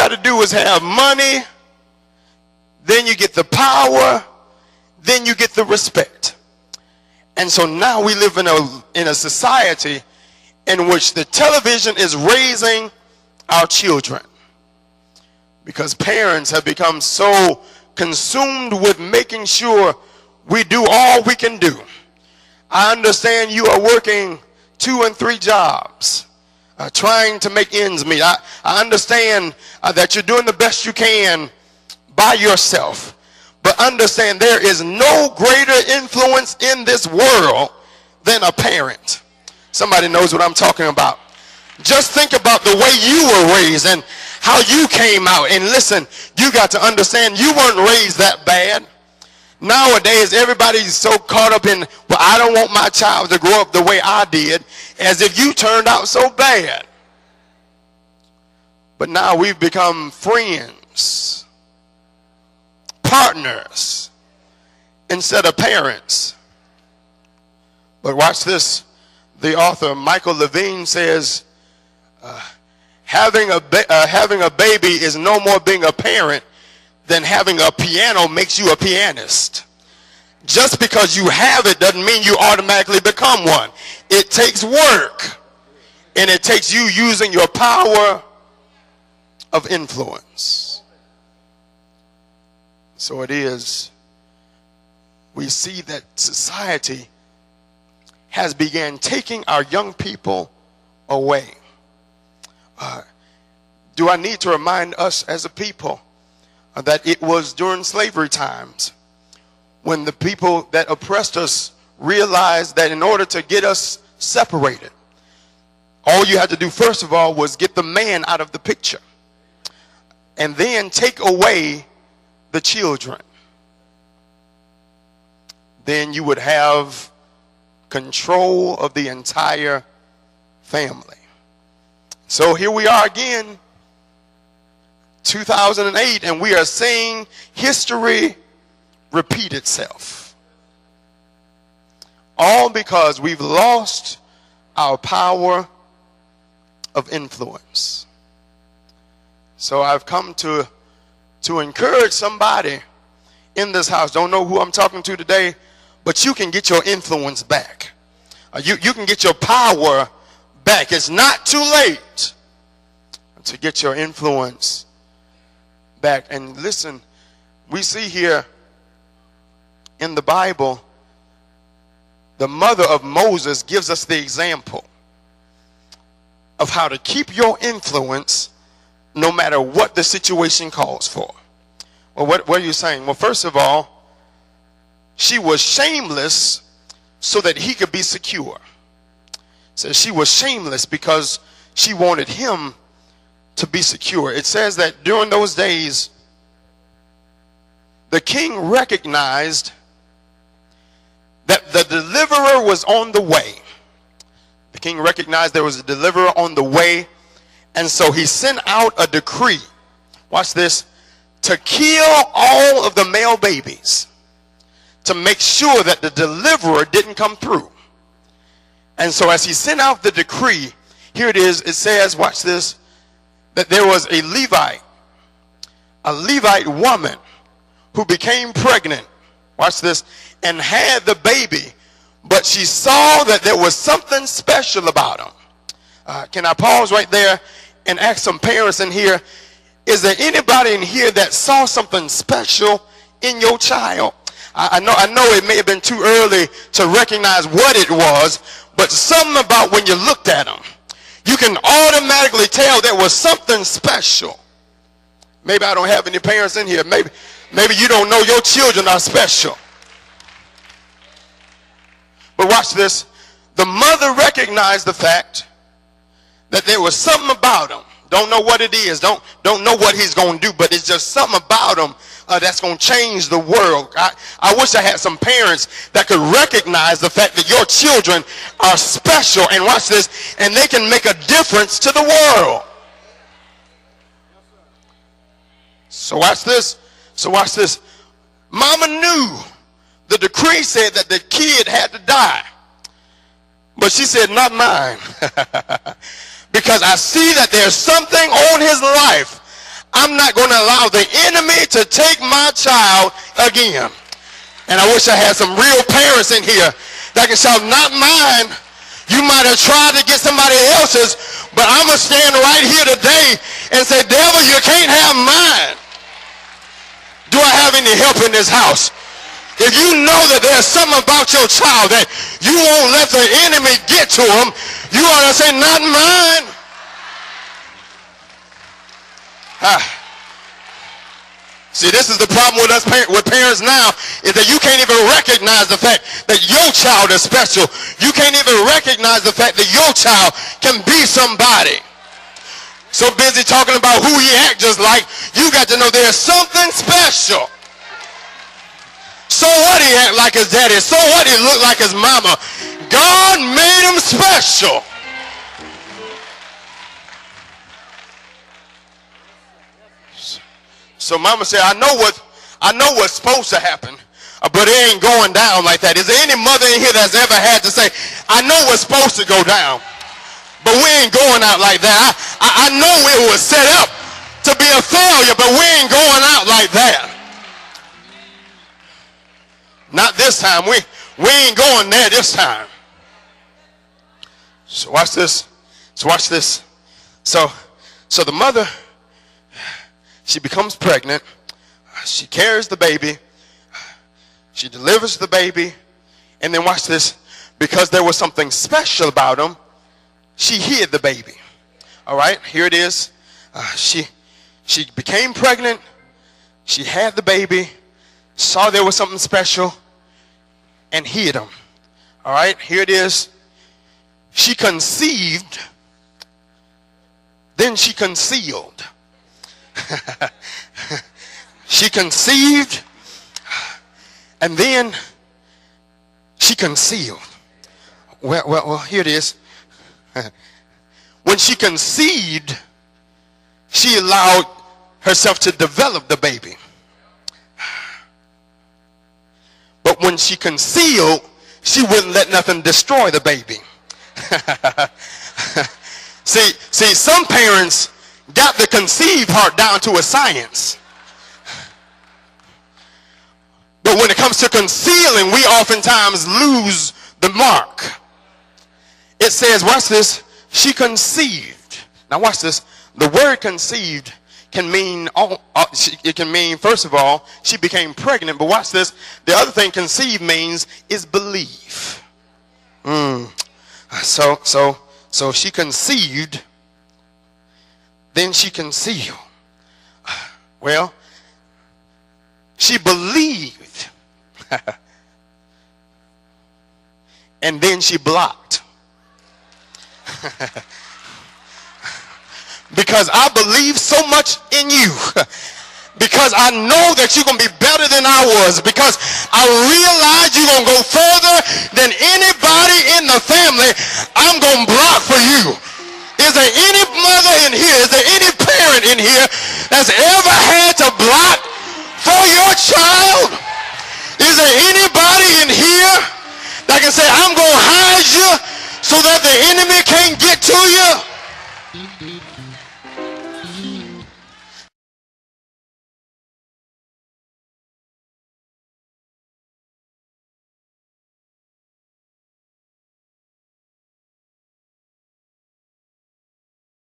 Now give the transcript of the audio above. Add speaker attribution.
Speaker 1: got to do is have money, then you get the power, then you get the respect. And so now we live in a society in which the television is raising our children, because parents have become so consumed with making sure we do all we can do. I understand you are working 2 and 3 jobs, trying to make ends meet. I understand that you're doing the best you can by yourself. But understand there is no greater influence in this world than a parent. Somebody knows what I'm talking about. Just think about the way you were raised and how you came out. And listen, you got to understand you weren't raised that bad. Nowadays, everybody's so caught up in, well, I don't want my child to grow up the way I did, as if you turned out so bad. But now we've become friends, partners, instead of parents. But watch this. The author Michael Levine says, having a baby is no more being a parent than having a piano makes you a pianist. Just because you have it doesn't mean you automatically become one. It takes work, and it takes you using your power of influence. So it is, we see that society has began taking our young people away. Do I need to remind us as a people that it was during slavery times when the people that oppressed us realized that in order to get us separated, all you had to do first of all was get the man out of the picture and then take away the children. Then you would have control of the entire family. So here we are again, 2008, and we are seeing history repeat itself. All because we've lost our power of influence. So I've come to encourage somebody in this house. Don't know who I'm talking to today, but you can get your influence back. You can get your power back. It's not too late to get your influence back. And listen, we see here in the Bible, the mother of Moses gives us the example of how to keep your influence no matter what the situation calls for. Well, what are you saying? Well, first of all, she was shameless so that he could be secure. So she was shameless because she wanted him to be secure. It says that during those days, the king recognized that the deliverer was on the way. The king recognized there was a deliverer on the way, and so he sent out a decree, watch this, to kill all of the male babies to make sure that the deliverer didn't come through. And so as he sent out the decree, here it is, it says, watch this, that there was a Levite woman who became pregnant, watch this, and had the baby, but she saw that there was something special about him. Can I pause right there and ask some parents in here, is there anybody in here that saw something special in your child? I know it may have been too early to recognize what it was, but something about when you looked at them, you can automatically tell there was something special. Maybe I don't have any parents in here. Maybe you don't know your children are special. But watch this. The mother recognized the fact that there was something about him. Don't know what it is. Don't know what he's going to do, but it's just something about him that's going to change the world. I wish I had some parents that could recognize the fact that your children are special, and watch this, and they can make a difference to the world. So watch this. Mama knew the decree said that the kid had to die, but she said, not mine. Because I see that there's something on his life. I'm not going to allow the enemy to take my child again. And I wish I had some real parents in here that can shout, not mine. You might have tried to get somebody else's, but I'm going to stand right here today and say, devil, you can't have mine. Do I have any help in this house? If you know that there's something about your child that you won't let the enemy get to them, you ought to say, not mine. See, this is the problem with us with parents now, is that you can't even recognize the fact that your child is special. You can't even recognize the fact that your child can be somebody. So busy talking about who he act just like, you got to know there's something special. So what he act like his daddy, so what he look like his mama. God made him special. So mama said, I know what's supposed to happen, but it ain't going down like that. Is there any mother in here that's ever had to say, I know what's supposed to go down, but we ain't going out like that. I know it was set up to be a failure, but we ain't going out like that. Not this time. We ain't going there this time. So watch this. So the mother, she becomes pregnant. She carries the baby. She delivers the baby. And then watch this. Because there was something special about him, she hid the baby. All right, here it is. She became pregnant. She had the baby. Saw there was something special and hid him. All right, here it is. She conceived. Then she concealed. She conceived, and then she concealed. Well, here it is. When she conceived, she allowed herself to develop the baby. But when she concealed, she wouldn't let nothing destroy the baby. See, some parents got the conceived part down to a science. But when it comes to concealing, we oftentimes lose the mark. It says, watch this, she conceived. Now watch this. The word conceived can mean, it can mean, first of all, she became pregnant. But watch this. The other thing conceived means is believe. So she conceived. Then she concealed. Well, she believed. And then she blocked. Because I believe so much in you. Because I know that you're going to be better than I was. Because I realize you're going to go further than anybody in the family. I'm going to block for you. Is there any mother in here, is there any parent in here that's ever had to block for your child? Is there anybody in here that can say, I'm going to hide you so that the enemy